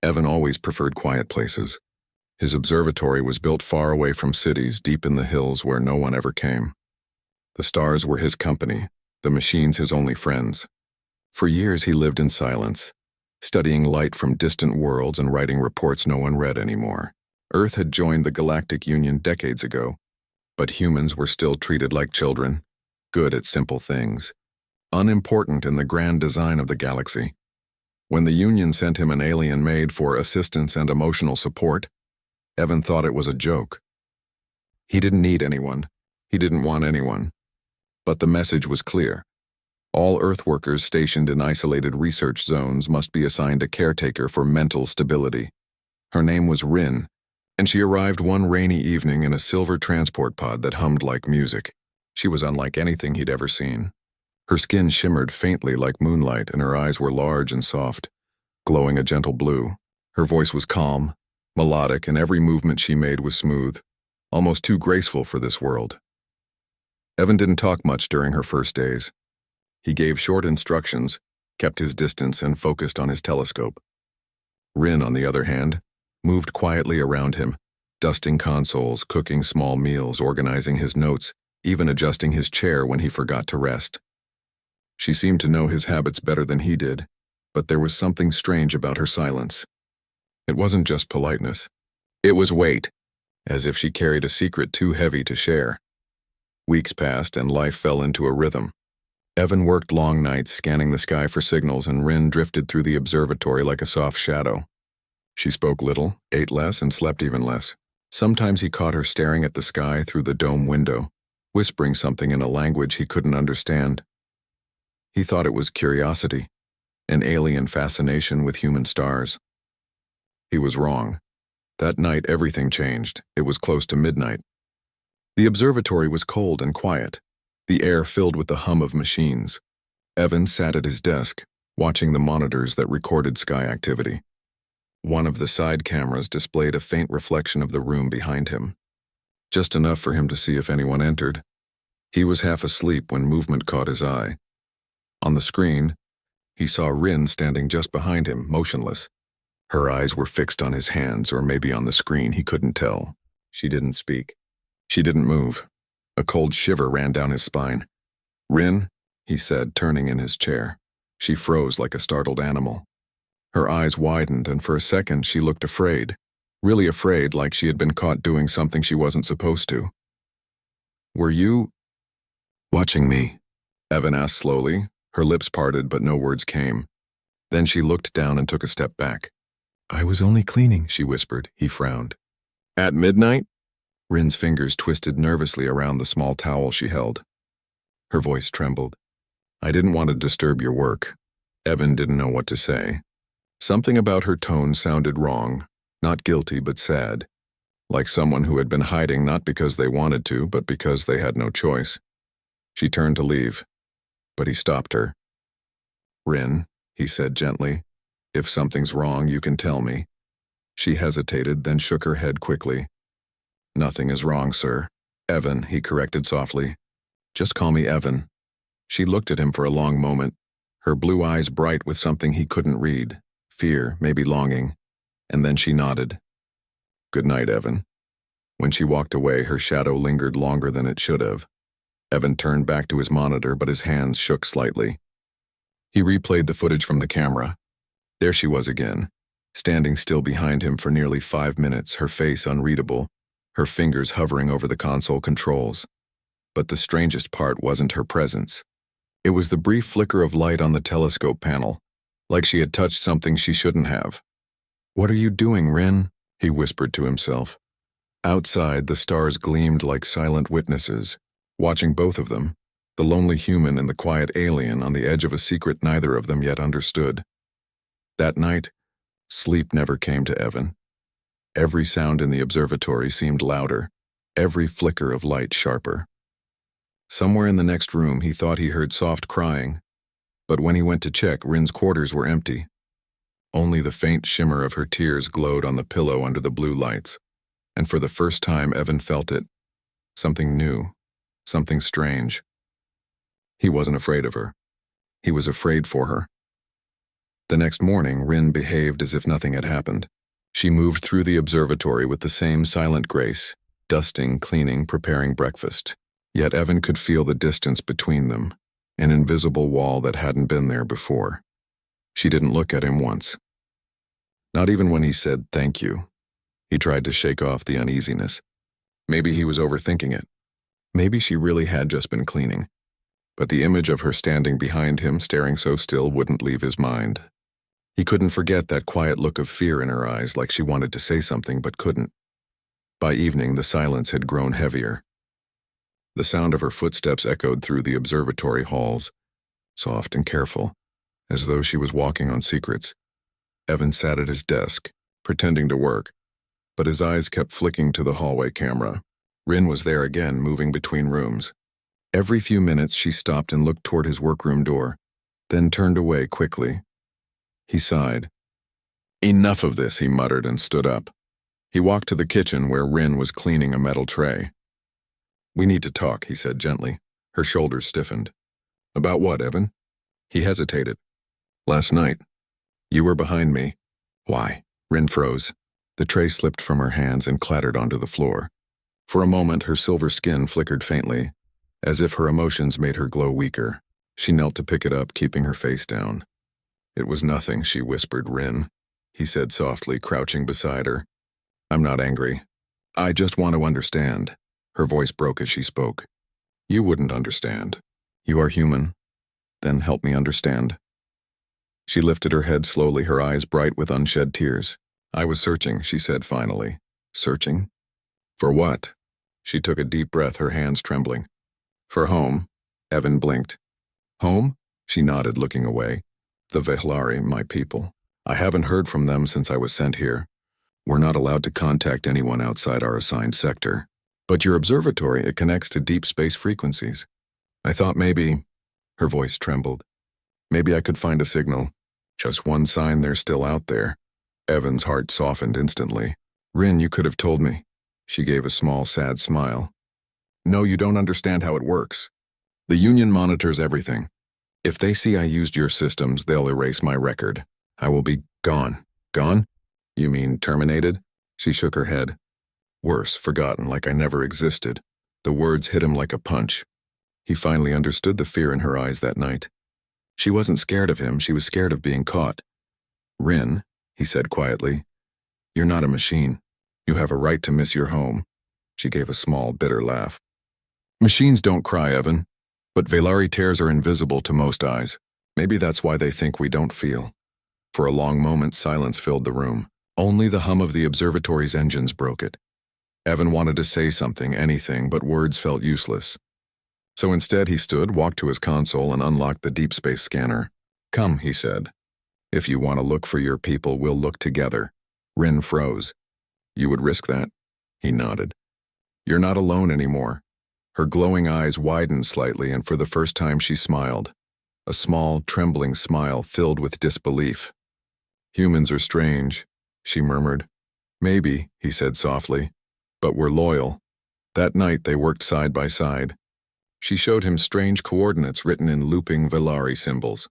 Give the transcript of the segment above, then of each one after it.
Evan always preferred quiet places. His observatory was built far away from cities, deep in the hills where no one ever came. The stars were his company, the machines his only friends. For years he lived in silence, studying light from distant worlds and writing reports no one read anymore. Earth had joined the Galactic Union decades ago, but humans were still treated like children, good at simple things, unimportant in the grand design of the galaxy. When the Union sent him an alien Maid for assistance and emotional support, Evan thought it was a joke. He didn't need anyone. He didn't want anyone. But the message was clear. All Earth workers stationed in isolated research zones must be assigned a caretaker for mental stability. Her name was Rin, and she arrived one rainy evening in a silver transport pod that hummed like music. She was unlike anything he'd ever seen. Her skin shimmered faintly like moonlight, and her eyes were large and soft, glowing a gentle blue. Her voice was calm, melodic, and every movement she made was smooth, almost too graceful for this world. Evan didn't talk much during her first days. He gave short instructions, kept his distance, and focused on his telescope. Rin, on the other hand, moved quietly around him, dusting consoles, cooking small meals, organizing his notes, even adjusting his chair when he forgot to rest. She seemed to know his habits better than he did, but there was something strange about her silence. It wasn't just politeness. It was weight, as if she carried a secret too heavy to share. Weeks passed and life fell into a rhythm. Evan worked long nights scanning the sky for signals, and Rin drifted through the observatory like a soft shadow. She spoke little, ate less, and slept even less. Sometimes he caught her staring at the sky through the dome window, whispering something in a language he couldn't understand. He thought it was curiosity, an alien fascination with human stars. He was wrong. That night everything changed. It was close to midnight. The observatory was cold and quiet, the air filled with the hum of machines. Evan sat at his desk, watching the monitors that recorded sky activity. One of the side cameras displayed a faint reflection of the room behind him, just enough for him to see if anyone entered. He was half asleep when movement caught his eye. On the screen, he saw Rin standing just behind him, motionless. Her eyes were fixed on his hands, or maybe on the screen, he couldn't tell. She didn't speak. She didn't move. A cold shiver ran down his spine. "Rin," he said, turning in his chair. She froze like a startled animal. Her eyes widened, and for a second she looked afraid. Really afraid, like she had been caught doing something she wasn't supposed to. "Were you watching me?" Evan asked slowly. Her lips parted, but no words came. Then she looked down and took a step back. "I was only cleaning," she whispered. He frowned. "At midnight?" Rin's fingers twisted nervously around the small towel she held. Her voice trembled. "I didn't want to disturb your work." Evan didn't know what to say. Something about her tone sounded wrong, not guilty but sad, like someone who had been hiding not because they wanted to, but because they had no choice. She turned to leave, but he stopped her. "Rin," he said gently, "if something's wrong, you can tell me." She hesitated, then shook her head quickly. "Nothing is wrong, sir." "Evan," he corrected softly. "Just call me Evan." She looked at him for a long moment, her blue eyes bright with something he couldn't read, fear, maybe longing, and then she nodded. "Good night, Evan." When she walked away, her shadow lingered longer than it should have. Evan turned back to his monitor, but his hands shook slightly. He replayed the footage from the camera. There she was again, standing still behind him for nearly 5 minutes, her face unreadable, her fingers hovering over the console controls. But the strangest part wasn't her presence. It was the brief flicker of light on the telescope panel, like she had touched something she shouldn't have. "What are you doing, Rin?" he whispered to himself. Outside, the stars gleamed like silent witnesses, watching both of them, the lonely human and the quiet alien on the edge of a secret neither of them yet understood. That night, sleep never came to Evan. Every sound in the observatory seemed louder, every flicker of light sharper. Somewhere in the next room he thought he heard soft crying, but when he went to check, Rin's quarters were empty. Only the faint shimmer of her tears glowed on the pillow under the blue lights, and for the first time Evan felt it. Something new, something strange. He wasn't afraid of her. He was afraid for her. The next morning, Rin behaved as if nothing had happened. She moved through the observatory with the same silent grace, dusting, cleaning, preparing breakfast. Yet Evan could feel the distance between them, an invisible wall that hadn't been there before. She didn't look at him once. Not even when he said thank you. He tried to shake off the uneasiness. Maybe he was overthinking it. Maybe she really had just been cleaning. But the image of her standing behind him, staring so still, wouldn't leave his mind. He couldn't forget that quiet look of fear in her eyes, like she wanted to say something but couldn't. By evening, the silence had grown heavier. The sound of her footsteps echoed through the observatory halls, soft and careful, as though she was walking on secrets. Evan sat at his desk, pretending to work, but his eyes kept flicking to the hallway camera. Rin was there again, moving between rooms. Every few minutes she stopped and looked toward his workroom door, then turned away quickly. He sighed. "Enough of this," he muttered and stood up. He walked to the kitchen where Rin was cleaning a metal tray. "We need to talk," he said gently. Her shoulders stiffened. "About what, Evan?" He hesitated. "Last night. You were behind me." "Why?" Rin froze. The tray slipped from her hands and clattered onto the floor. For a moment, her silver skin flickered faintly, as if her emotions made her glow weaker. She knelt to pick it up, keeping her face down. "It was nothing," she whispered. "Rin," he said softly, crouching beside her. "I'm not angry. I just want to understand." Her voice broke as she spoke. "You wouldn't understand. You are human. Then help me understand." She lifted her head slowly, her eyes bright with unshed tears. "I was searching," she said finally. "Searching? For what?" She took a deep breath, her hands trembling. "For home." Evan blinked. "Home?" She nodded, looking away. "The Vehlari, my people. I haven't heard from them since I was sent here. We're not allowed to contact anyone outside our assigned sector. But your observatory, it connects to deep space frequencies. I thought maybe—" Her voice trembled. "Maybe I could find a signal. Just one sign they're still out there." Evan's heart softened instantly. "Rin, you could have told me." She gave a small, sad smile. "No, you don't understand how it works. The Union monitors everything. If they see I used your systems, they'll erase my record. I will be gone." "Gone? You mean terminated?" She shook her head. "Worse, forgotten, like I never existed." The words hit him like a punch. He finally understood the fear in her eyes that night. She wasn't scared of him, she was scared of being caught. "Rin," he said quietly, "you're not a machine. You have a right to miss your home." She gave a small, bitter laugh. "Machines don't cry, Evan. But Vehlari tears are invisible to most eyes. Maybe that's why they think we don't feel." For a long moment, silence filled the room. Only the hum of the observatory's engines broke it. Evan wanted to say something, anything, but words felt useless. So instead he stood, walked to his console, and unlocked the deep space scanner. "Come," he said. "If you want to look for your people, we'll look together." Rin froze. "You would risk that?" He nodded. "You're not alone anymore." Her glowing eyes widened slightly, and for the first time she smiled. A small, trembling smile filled with disbelief. "Humans are strange," she murmured. "Maybe," he said softly, "but we're loyal." That night they worked side by side. She showed him strange coordinates written in looping Vehlari symbols.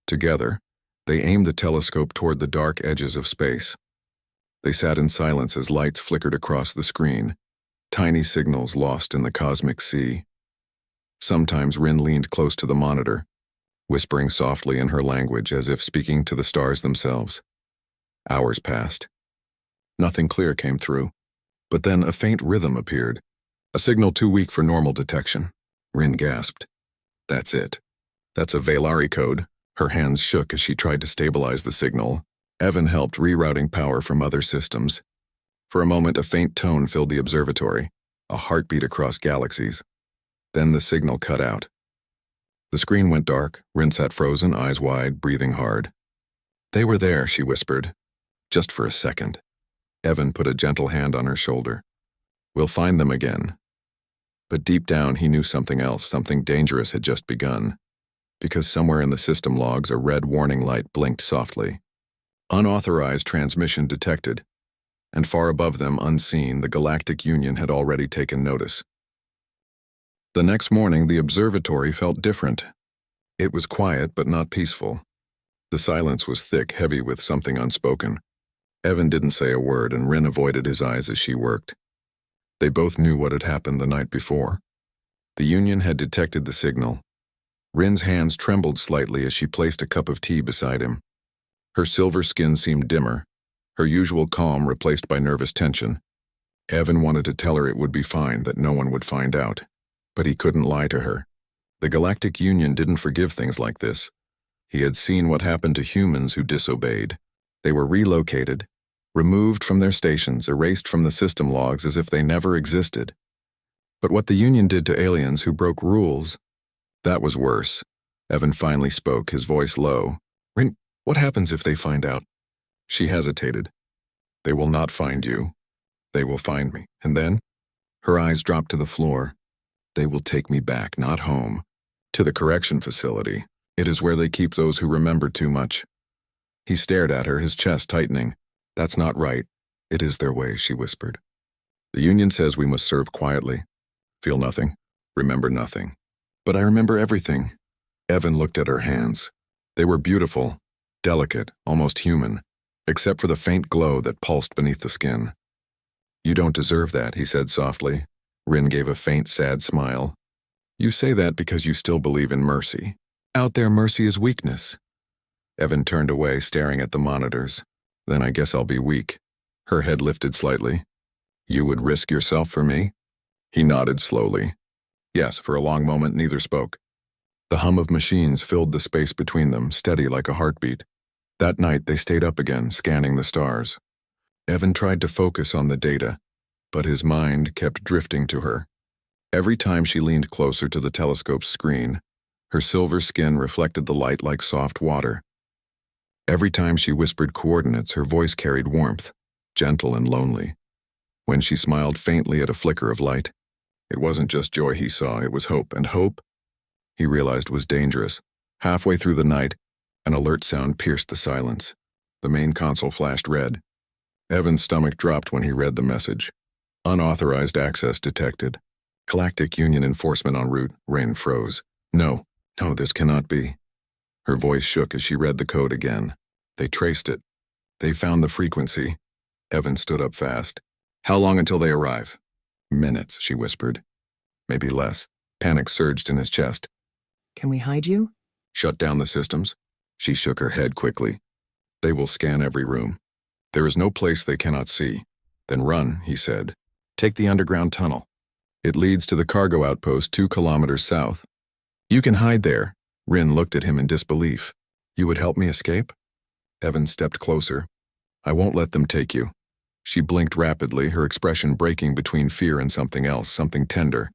Together, they aimed the telescope toward the dark edges of space. They sat in silence as lights flickered across the screen, tiny signals lost in the cosmic sea. Sometimes Rin leaned close to the monitor, whispering softly in her language as if speaking to the stars themselves. Hours passed. Nothing clear came through, but then a faint rhythm appeared, a signal too weak for normal detection. Rin gasped. "That's it. That's a Vehlari code." Her hands shook as she tried to stabilize the signal. Evan helped, rerouting power from other systems. For a moment, a faint tone filled the observatory, a heartbeat across galaxies. Then the signal cut out. The screen went dark. Rin sat frozen, eyes wide, breathing hard. "They were there," she whispered. "Just for a second." Evan put a gentle hand on her shoulder. "We'll find them again." But deep down he knew something else, something dangerous had just begun. Because somewhere in the system logs a red warning light blinked softly. Unauthorized transmission detected. And far above them, unseen, the Galactic Union had already taken notice. The next morning the observatory felt different. It was quiet but not peaceful. The silence was thick, heavy with something unspoken. Evan didn't say a word, and Rin avoided his eyes as she worked. They both knew what had happened the night before. The Union had detected the signal. Rin's hands trembled slightly as she placed a cup of tea beside him. Her silver skin seemed dimmer, her usual calm replaced by nervous tension. Evan wanted to tell her it would be fine, that no one would find out. But he couldn't lie to her. The Galactic Union didn't forgive things like this. He had seen what happened to humans who disobeyed. They were relocated, removed from their stations, erased from the system logs as if they never existed. But what the Union did to aliens who broke rules, that was worse. Evan finally spoke, his voice low. Rin, what happens if they find out? She hesitated. They will not find you. They will find me. And then? Her eyes dropped to the floor. They will take me back, not home, to the correction facility. It is where they keep those who remember too much. He stared at her, his chest tightening. That's not right. It is their way, she whispered. The Union says we must serve quietly. Feel nothing. Remember nothing. But I remember everything. Evan looked at her hands. They were beautiful, delicate, almost human, except for the faint glow that pulsed beneath the skin. You don't deserve that, he said softly. Rin gave a faint, sad smile. You say that because you still believe in mercy. Out there, mercy is weakness. Evan turned away, staring at the monitors. Then I guess I'll be weak. Her head lifted slightly. You would risk yourself for me? He nodded slowly. Yes, for a long moment neither spoke. The hum of machines filled the space between them, steady like a heartbeat. That night they stayed up again, scanning the stars. Evan tried to focus on the data, but his mind kept drifting to her. Every time she leaned closer to the telescope's screen, her silver skin reflected the light like soft water. Every time she whispered coordinates, her voice carried warmth, gentle and lonely. When she smiled faintly at a flicker of light, it wasn't just joy he saw, it was hope, and hope, he realized, was dangerous. Halfway through the night, an alert sound pierced the silence. The main console flashed red. Evan's stomach dropped when he read the message. Unauthorized access detected. Galactic Union enforcement en route. Rin froze. No, this cannot be. Her voice shook as she read the code again. They traced it. They found the frequency. Evan stood up fast. How long until they arrive? Minutes, she whispered. Maybe less. Panic surged in his chest. Can we hide you? Shut down the systems? She shook her head quickly. They will scan every room. There is no place they cannot see. Then run, he said. Take the underground tunnel. It leads to the cargo outpost 2 kilometers south. You can hide there. Rin looked at him in disbelief. You would help me escape? Evan stepped closer. I won't let them take you. She blinked rapidly, her expression breaking between fear and something else, something tender.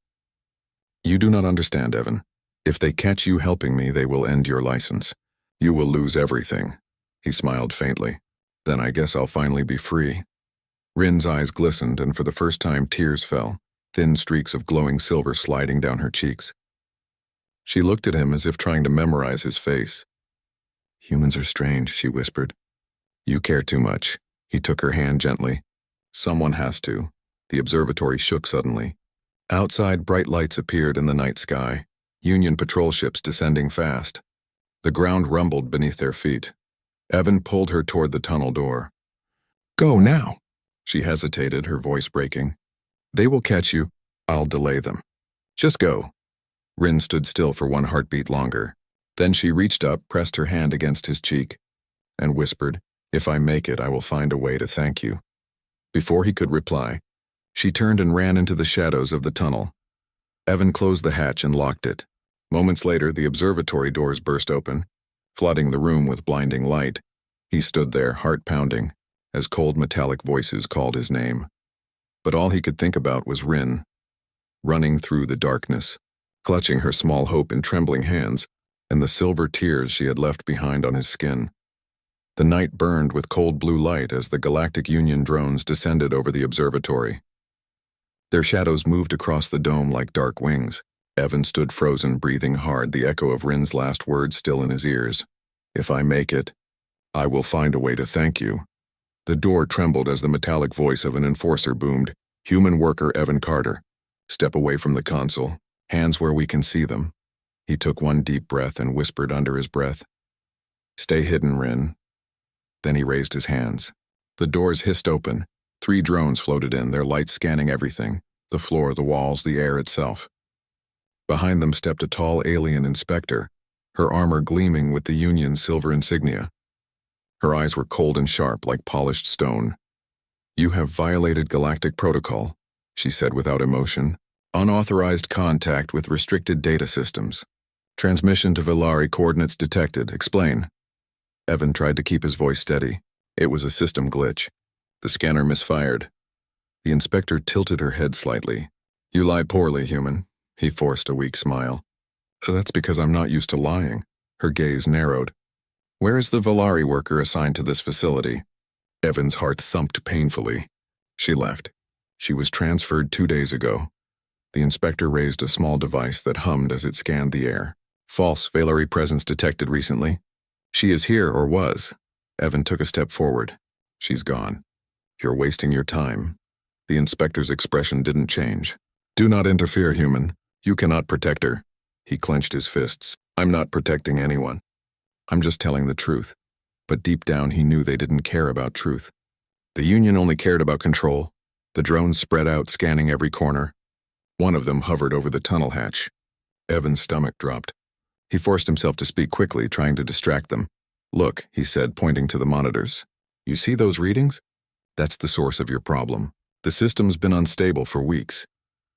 You do not understand, Evan. If they catch you helping me, they will end your license. You will lose everything. He smiled faintly. Then I guess I'll finally be free. Rin's eyes glistened, and for the first time tears fell, thin streaks of glowing silver sliding down her cheeks. She looked at him as if trying to memorize his face. Humans are strange, she whispered. You care too much. He took her hand gently. Someone has to. The observatory shook suddenly. Outside, bright lights appeared in the night sky, Union patrol ships descending fast. The ground rumbled beneath their feet. Evan pulled her toward the tunnel door. Go now. She hesitated, her voice breaking. They will catch you. I'll delay them. Just go. Rin stood still for one heartbeat longer. Then she reached up, pressed her hand against his cheek, and whispered, If I make it, I will find a way to thank you. Before he could reply, she turned and ran into the shadows of the tunnel. Evan closed the hatch and locked it. Moments later, the observatory doors burst open, flooding the room with blinding light. He stood there, heart pounding, as cold metallic voices called his name. But all he could think about was Rin, running through the darkness, clutching her small hope in trembling hands, and the silver tears she had left behind on his skin. The night burned with cold blue light as the Galactic Union drones descended over the observatory. Their shadows moved across the dome like dark wings. Evan stood frozen, breathing hard, the echo of Rin's last words still in his ears. If I make it, I will find a way to thank you. The door trembled as the metallic voice of an enforcer boomed. Human worker Evan Carter. Step away from the console. Hands where we can see them. He took one deep breath and whispered under his breath. Stay hidden, Rin. Then he raised his hands. The doors hissed open. 3 drones floated in, their lights scanning everything, the floor, the walls, the air itself. Behind them stepped a tall alien inspector, her armor gleaming with the Union's silver insignia. Her eyes were cold and sharp like polished stone. "You have violated galactic protocol," she said without emotion. "Unauthorized contact with restricted data systems. Transmission to Villari coordinates detected. Explain." Evan tried to keep his voice steady. It was a system glitch. The scanner misfired. The inspector tilted her head slightly. "You lie poorly, human." He forced a weak smile. "That's because I'm not used to lying." Her gaze narrowed. "Where is the Villari worker assigned to this facility?" Evan's heart thumped painfully. "She left. She was transferred 2 days ago." The inspector raised a small device that hummed as it scanned the air. "False Villari presence detected recently." "She is here, or was." Evan took a step forward. "She's gone. You're wasting your time." The inspector's expression didn't change. "Do not interfere, human. You cannot protect her." He clenched his fists. "I'm not protecting anyone. I'm just telling the truth." But deep down he knew they didn't care about truth. The Union only cared about control. The drones spread out, scanning every corner. One of them hovered over the tunnel hatch. Evan's stomach dropped. He forced himself to speak quickly, trying to distract them. "Look," he said, pointing to the monitors. "You see those readings? That's the source of your problem. The system's been unstable for weeks."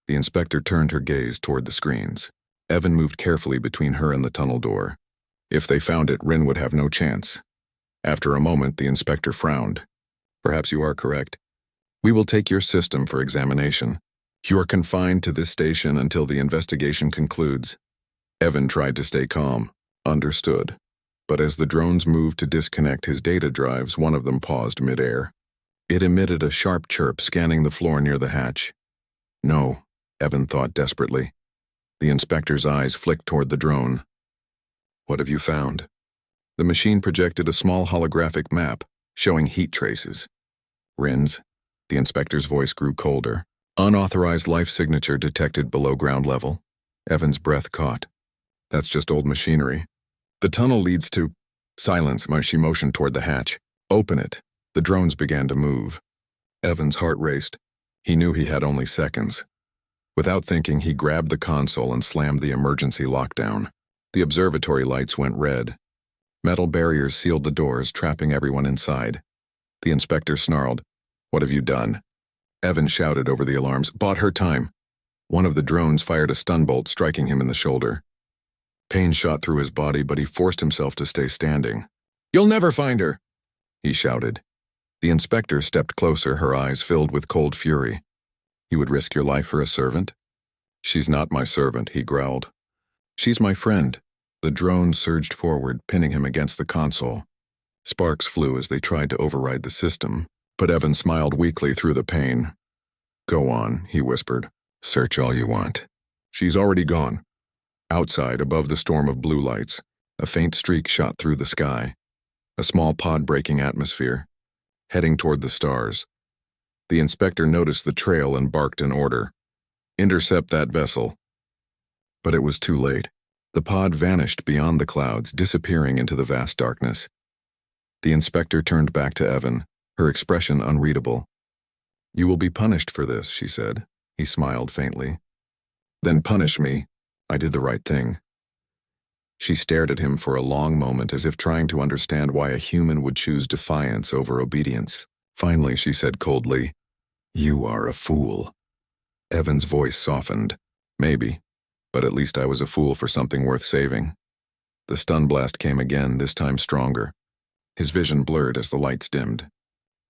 The inspector turned her gaze toward the screens. Evan moved carefully between her and the tunnel door. If they found it, Rin would have no chance. After a moment, the inspector frowned. "Perhaps you are correct. We will take your system for examination. You are confined to this station until the investigation concludes." Evan tried to stay calm. Understood. But as the drones moved to disconnect his data drives, one of them paused mid-air. It emitted a sharp chirp, scanning the floor near the hatch. "No," Evan thought desperately. The inspector's eyes flicked toward the drone. "What have you found?" The machine projected a small holographic map, showing heat traces. "Rins." The inspector's voice grew colder. "Unauthorized life signature detected below ground level." Evan's breath caught. "That's just old machinery. The tunnel leads to—" "Silence," she motioned toward the hatch. "Open it." The drones began to move. Evan's heart raced. He knew he had only seconds. Without thinking, he grabbed the console and slammed the emergency lockdown. The observatory lights went red. Metal barriers sealed the doors, trapping everyone inside. The inspector snarled, "What have you done?" Evan shouted over the alarms, "Bought her time." One of the drones fired a stun bolt, striking him in the shoulder. Pain shot through his body, but he forced himself to stay standing. "You'll never find her!" he shouted. The inspector stepped closer, her eyes filled with cold fury. "You would risk your life for a servant?" "She's not my servant," he growled. "She's my friend." The drone surged forward, pinning him against the console. Sparks flew as they tried to override the system, but Evan smiled weakly through the pain. "Go on," he whispered. "Search all you want." "She's already gone." Outside, above the storm of blue lights, a faint streak shot through the sky. A small pod-breaking atmosphere, heading toward the stars. The inspector noticed the trail and barked an order. "Intercept that vessel." But it was too late. The pod vanished beyond the clouds, disappearing into the vast darkness. The inspector turned back to Evan, her expression unreadable. "You will be punished for this," she said. He smiled faintly. "Then punish me. I did the right thing." She stared at him for a long moment, as if trying to understand why a human would choose defiance over obedience. Finally, she said coldly, "You are a fool." Evan's voice softened. "Maybe, but at least I was a fool for something worth saving." The stun blast came again, this time stronger. His vision blurred as the lights dimmed.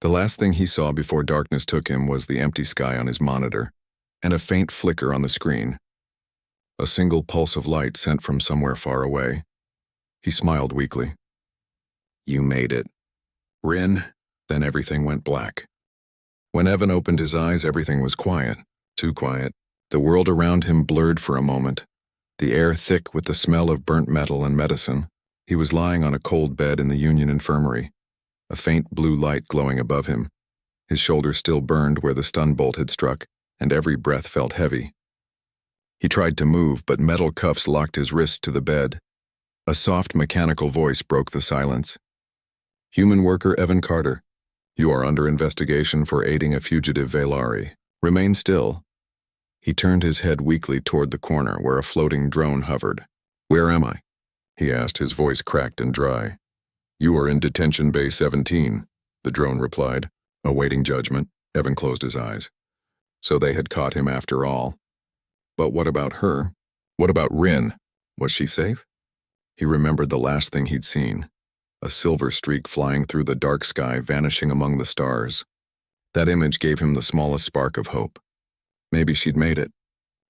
The last thing he saw before darkness took him was the empty sky on his monitor, and a faint flicker on the screen. A single pulse of light sent from somewhere far away. He smiled weakly. "You made it." "Rin." Then everything went black. When Evan opened his eyes, everything was quiet. Too quiet. The world around him blurred for a moment, the air thick with the smell of burnt metal and medicine. He was lying on a cold bed in the Union infirmary, a faint blue light glowing above him. His shoulder still burned where the stun bolt had struck, and every breath felt heavy. He tried to move, but metal cuffs locked his wrist to the bed. A soft mechanical voice broke the silence. Human worker Evan Carter, you are under investigation for aiding a fugitive Velari. Remain still. He turned his head weakly toward the corner where a floating drone hovered. Where am I? He asked, his voice cracked and dry. You are in Detention Bay 17, the drone replied. Awaiting judgment, Evan closed his eyes. So they had caught him after all. But what about her? What about Rin? Was she safe? He remembered the last thing he'd seen. A silver streak flying through the dark sky, vanishing among the stars. That image gave him the smallest spark of hope. Maybe she'd made it.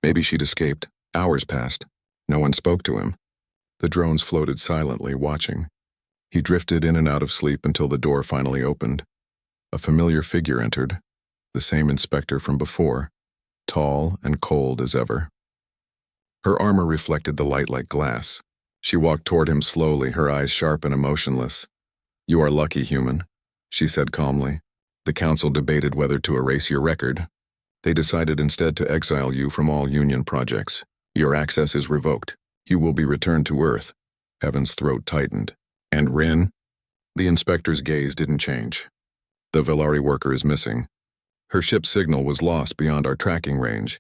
Maybe she'd escaped. Hours passed. No one spoke to him. The drones floated silently, watching. He drifted in and out of sleep until the door finally opened. A familiar figure entered, the same inspector from before, tall and cold as ever. Her armor reflected the light like glass. She walked toward him slowly, her eyes sharp and emotionless. You are lucky, human, she said calmly. The council debated whether to erase your record. They decided instead to exile you from all Union projects. Your access is revoked. You will be returned to Earth. Evan's throat tightened. And Rin? The inspector's gaze didn't change. The Velari worker is missing. Her ship's signal was lost beyond our tracking range.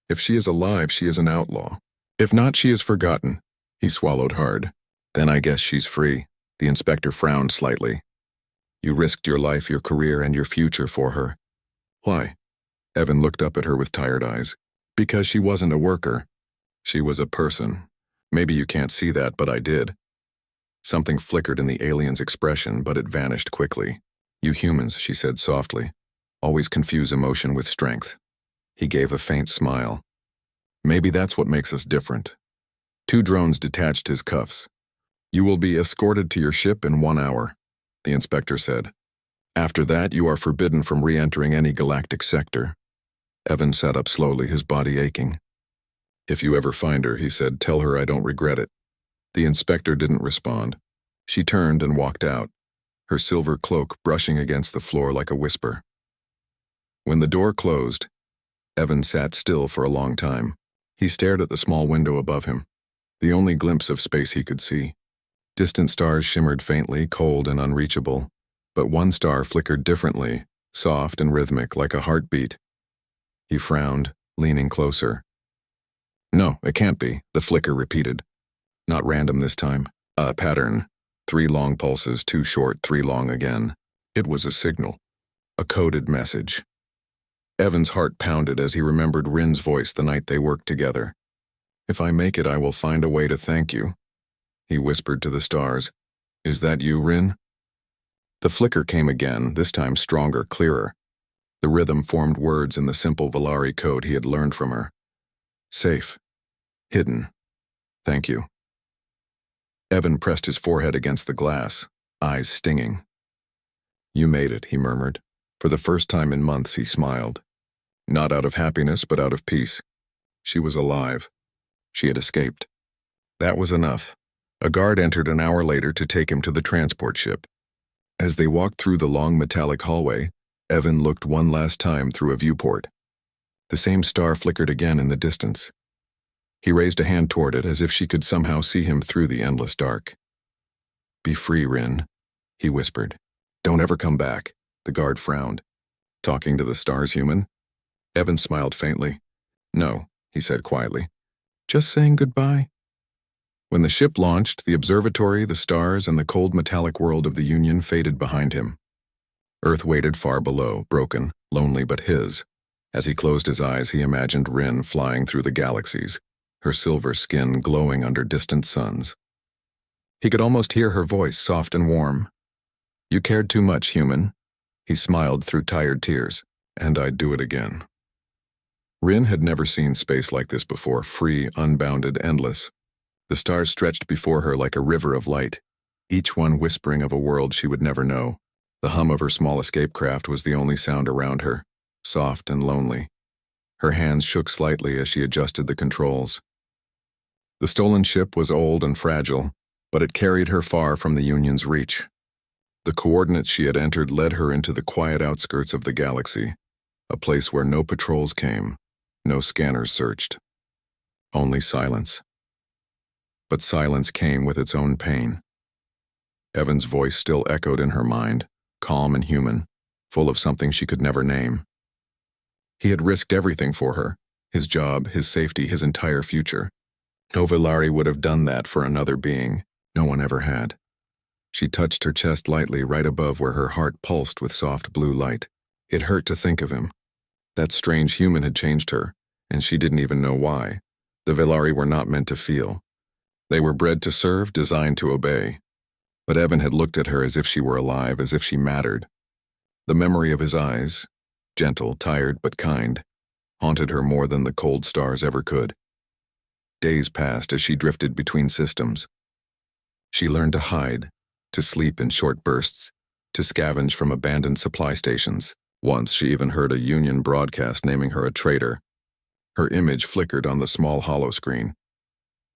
If she is alive, she is an outlaw. If not, she is forgotten. He swallowed hard. Then I guess she's free. The inspector frowned slightly. You risked your life, your career, and your future for her. Why? Evan looked up at her with tired eyes. Because she wasn't a worker. She was a person. Maybe you can't see that, but I did. Something flickered in the alien's expression, but it vanished quickly. You humans, she said softly, always confuse emotion with strength. He gave a faint smile. Maybe that's what makes us different. 2 drones detached his cuffs. You will be escorted to your ship in 1 hour, the inspector said. After that, you are forbidden from re-entering any galactic sector. Evan sat up slowly, his body aching. If you ever find her, he said, tell her I don't regret it. The inspector didn't respond. She turned and walked out, her silver cloak brushing against the floor like a whisper. When the door closed, Evan sat still for a long time. He stared at the small window above him, the only glimpse of space he could see. Distant stars shimmered faintly, cold and unreachable, but one star flickered differently, soft and rhythmic like a heartbeat. He frowned, leaning closer. No, it can't be, the flicker repeated. Not random this time. A pattern. 3 long pulses, 2 short, 3 long again. It was a signal. A coded message. Evan's heart pounded as he remembered Rin's voice the night they worked together. If I make it, I will find a way to thank you. He whispered to the stars. Is that you, Rin? The flicker came again, this time stronger, clearer. The rhythm formed words in the simple Velari code he had learned from her. Safe. Hidden. Thank you. Evan pressed his forehead against the glass, eyes stinging. You made it, he murmured. For the first time in months, he smiled. Not out of happiness, but out of peace. She was alive. She had escaped. That was enough. A guard entered an hour later to take him to the transport ship. As they walked through the long metallic hallway, Evan looked one last time through a viewport. The same star flickered again in the distance. He raised a hand toward it as if she could somehow see him through the endless dark. Be free, Rin, he whispered. Don't ever come back, the guard frowned. Talking to the stars, human? Evan smiled faintly. No, he said quietly. Just saying goodbye. When the ship launched, the observatory, the stars, and the cold metallic world of the Union faded behind him. Earth waited far below, broken, lonely but his. As he closed his eyes, he imagined Rin flying through the galaxies, her silver skin glowing under distant suns. He could almost hear her voice, soft and warm. You cared too much, human. He smiled through tired tears. And I'd do it again. Rin had never seen space like this before, free, unbounded, endless. The stars stretched before her like a river of light, each one whispering of a world she would never know. The hum of her small escape craft was the only sound around her, soft and lonely. Her hands shook slightly as she adjusted the controls. The stolen ship was old and fragile, but it carried her far from the Union's reach. The coordinates she had entered led her into the quiet outskirts of the galaxy, a place where no patrols came, no scanners searched. Only silence. but silence came with its own pain. Evan's voice still echoed in her mind, calm and human, full of something she could never name. He had risked everything for her, his job, his safety, his entire future. No Villari would have done that for another being. No one ever had. She touched her chest lightly right above where her heart pulsed with soft blue light. It hurt to think of him. That strange human had changed her, and she didn't even know why. The Villari were not meant to feel. They were bred to serve, designed to obey. But Evan had looked at her as if she were alive, as if she mattered. The memory of his eyes, gentle, tired, but kind, haunted her more than the cold stars ever could. Days passed as she drifted between systems. She learned to hide, to sleep in short bursts, to scavenge from abandoned supply stations. Once she even heard a Union broadcast naming her a traitor. Her image flickered on the small hollow screen.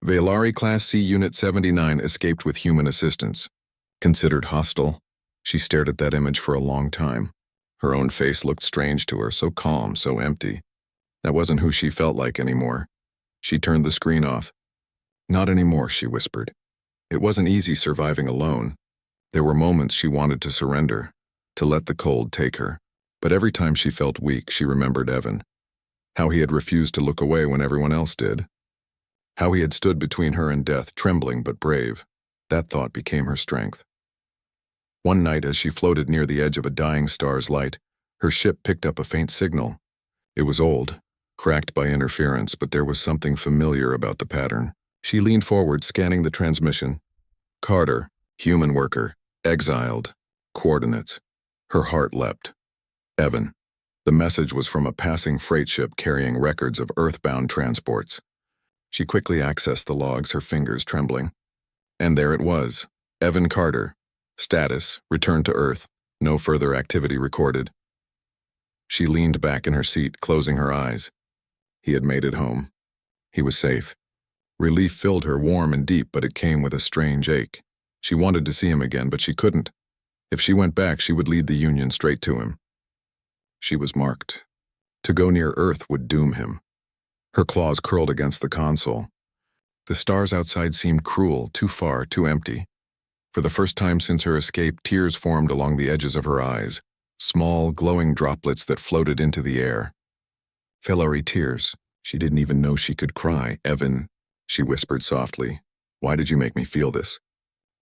Villari Class C Unit 79 escaped with human assistance. Considered hostile, she stared at that image for a long time. Her own face looked strange to her, so calm, so empty. That wasn't who she felt like anymore. She turned the screen off. Not anymore, she whispered. It wasn't easy surviving alone. There were moments she wanted to surrender, to let the cold take her. But every time she felt weak, she remembered Evan. How he had refused to look away when everyone else did. How he had stood between her and death, trembling but brave. That thought became her strength. One night, as she floated near the edge of a dying star's light, her ship picked up a faint signal. It was old, cracked by interference, but there was something familiar about the pattern. She leaned forward, scanning the transmission. Carter, human worker, exiled, coordinates. Her heart leapt. Evan. The message was from a passing freight ship carrying records of earthbound transports. She quickly accessed the logs, her fingers trembling. And there it was. Evan Carter. Status, return to Earth. No further activity recorded. She leaned back in her seat, closing her eyes. He had made it home. He was safe. Relief filled her, warm and deep, but it came with a strange ache. She wanted to see him again, but she couldn't. If she went back, she would lead the Union straight to him. She was marked. To go near Earth would doom him. Her claws curled against the console. The stars outside seemed cruel, too far, too empty. For the first time since her escape, tears formed along the edges of her eyes, small, glowing droplets that floated into the air. Villari tears. She didn't even know she could cry. Evan, she whispered softly, why did you make me feel this?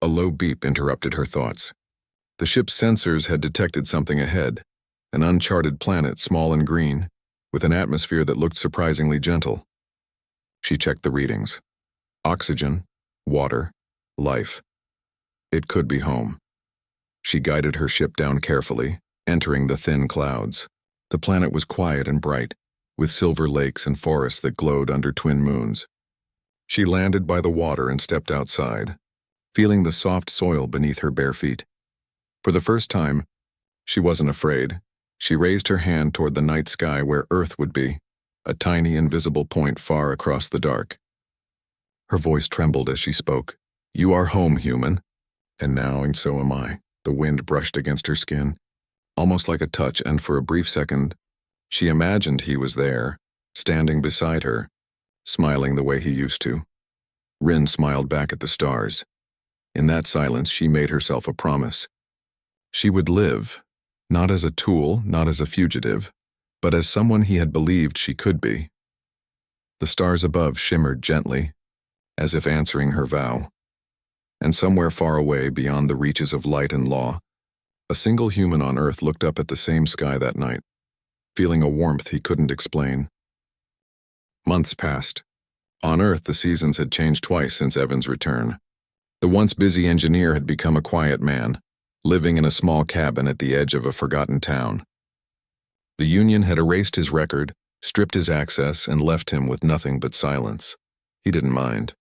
A low beep interrupted her thoughts. The ship's sensors had detected something ahead. An uncharted planet, small and green, with an atmosphere that looked surprisingly gentle. She checked the readings. Oxygen, water, life. It could be home. She guided her ship down carefully, entering the thin clouds. The planet was quiet and bright, with silver lakes and forests that glowed under twin moons. She landed by the water and stepped outside, feeling the soft soil beneath her bare feet. For the first time, she wasn't afraid. She raised her hand toward the night sky where Earth would be, a tiny invisible point far across the dark. Her voice trembled as she spoke. You are home, human. And now, and so am I. The wind brushed against her skin, almost like a touch, and for a brief second, she imagined he was there, standing beside her, smiling the way he used to. Rin smiled back at the stars. In that silence, she made herself a promise. She would live. Not as a tool, not as a fugitive, but as someone he had believed she could be. The stars above shimmered gently, as if answering her vow. And somewhere far away, beyond the reaches of light and law, a single human on Earth looked up at the same sky that night, feeling a warmth he couldn't explain. Months passed. On Earth, the seasons had changed twice since Evan's return. The once busy engineer had become a quiet man, living in a small cabin at the edge of a forgotten town. The Union had erased his record, stripped his access, and left him with nothing but silence. He didn't mind.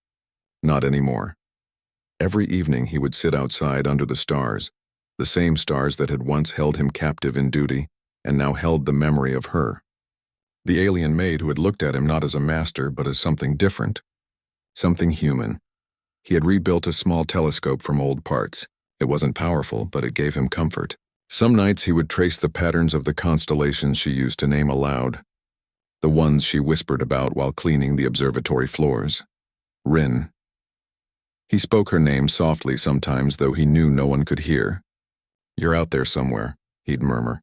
Not anymore. Every evening he would sit outside under the stars, the same stars that had once held him captive in duty, and now held the memory of her. The alien maid who had looked at him not as a master, but as something different. Something human. He had rebuilt a small telescope from old parts. It wasn't powerful, but it gave him comfort. Some nights he would trace the patterns of the constellations she used to name aloud, the ones she whispered about while cleaning the observatory floors. Rin. He spoke her name softly sometimes, though he knew no one could hear. "You're out there somewhere," he'd murmur,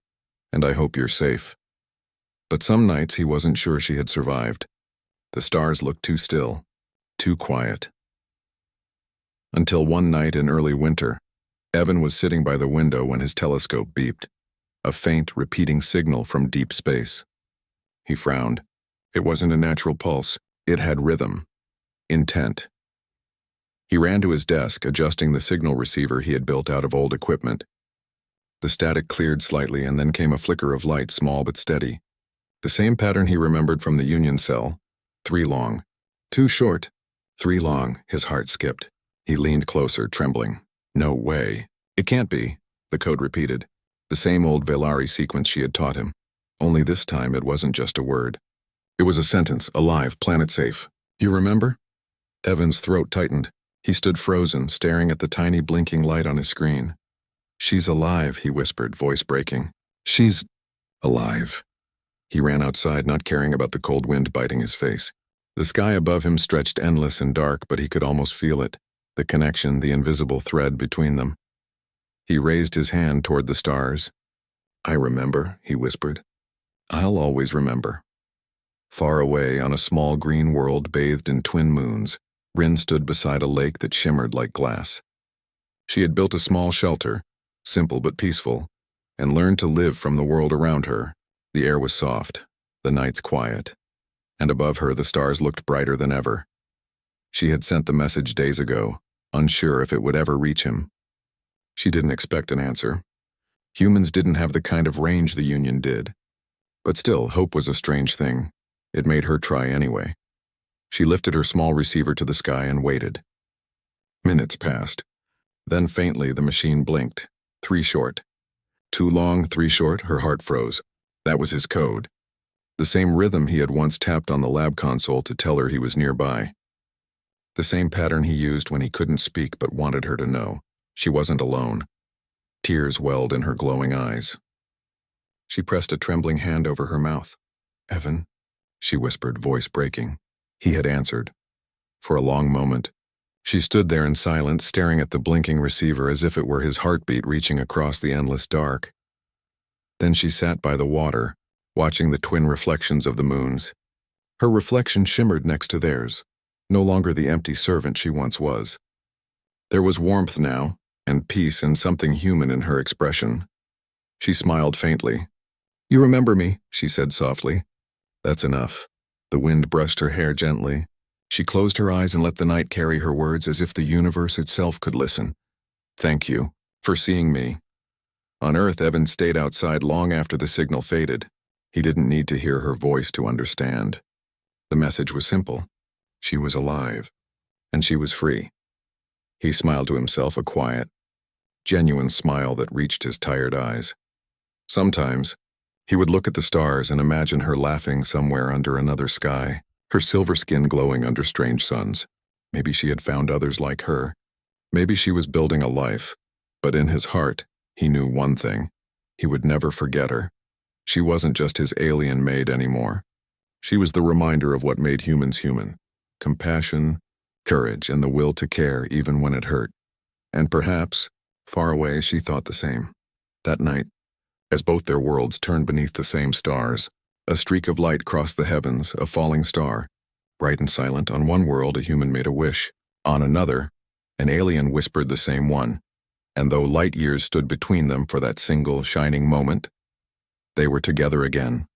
"and I hope you're safe." But some nights he wasn't sure she had survived. The stars looked too still, too quiet. Until one night in early winter, Evan was sitting by the window when his telescope beeped, a faint, repeating signal from deep space. He frowned. It wasn't a natural pulse. It had rhythm, intent. He ran to his desk, adjusting the signal receiver he had built out of old equipment. The static cleared slightly, and then came a flicker of light, small but steady. The same pattern he remembered from the Union cell. 3 long. 2 short. 3 long. His heart skipped. He leaned closer, trembling. "No way. It can't be," the code repeated. The same old Velari sequence she had taught him. Only this time it wasn't just a word. It was a sentence, alive, planet safe. "You remember?" Evan's throat tightened. He stood frozen, staring at the tiny blinking light on his screen. "She's alive," he whispered, voice breaking. "She's alive." He ran outside, not caring about the cold wind biting his face. The sky above him stretched endless and dark, but he could almost feel it, the connection, the invisible thread between them. He raised his hand toward the stars. "I remember," he whispered. "I'll always remember." Far away, on a small green world bathed in twin moons, Rin stood beside a lake that shimmered like glass. She had built a small shelter, simple but peaceful, and learned to live from the world around her. The air was soft, the nights quiet, and above her the stars looked brighter than ever. She had sent the message days ago, unsure if it would ever reach him. She didn't expect an answer. Humans didn't have the kind of range the Union did. But still, hope was a strange thing. It made her try anyway. She lifted her small receiver to the sky and waited. Minutes passed. Then faintly the machine blinked. 3 short. 2 long, 3 short. Her heart froze. That was his code. The same rhythm he had once tapped on the lab console to tell her he was nearby. The same pattern he used when he couldn't speak but wanted her to know. She wasn't alone. Tears welled in her glowing eyes. She pressed a trembling hand over her mouth. "Evan," she whispered, voice breaking. He had answered. For a long moment, she stood there in silence, staring at the blinking receiver as if it were his heartbeat reaching across the endless dark. Then she sat by the water, watching the twin reflections of the moons. Her reflection shimmered next to theirs, no longer the empty servant she once was. There was warmth now, and peace, and something human in her expression. She smiled faintly. "You remember me," she said softly. "That's enough." The wind brushed her hair gently. She closed her eyes and let the night carry her words as if the universe itself could listen. "Thank you for seeing me." On Earth, Evan stayed outside long after the signal faded. He didn't need to hear her voice to understand. The message was simple. She was alive, and she was free. He smiled to himself, a quiet, genuine smile that reached his tired eyes. Sometimes, he would look at the stars and imagine her laughing somewhere under another sky, her silver skin glowing under strange suns. Maybe she had found others like her. Maybe she was building a life. But in his heart, he knew one thing. He would never forget her. She wasn't just his alien maid anymore. She was the reminder of what made humans human. Compassion, courage, and the will to care even when it hurt. And perhaps, far away, she thought the same. That night, as both their worlds turned beneath the same stars, a streak of light crossed the heavens, a falling star. Bright and silent, on one world a human made a wish. On another, an alien whispered the same one. And though light years stood between them for that single shining moment, they were together again,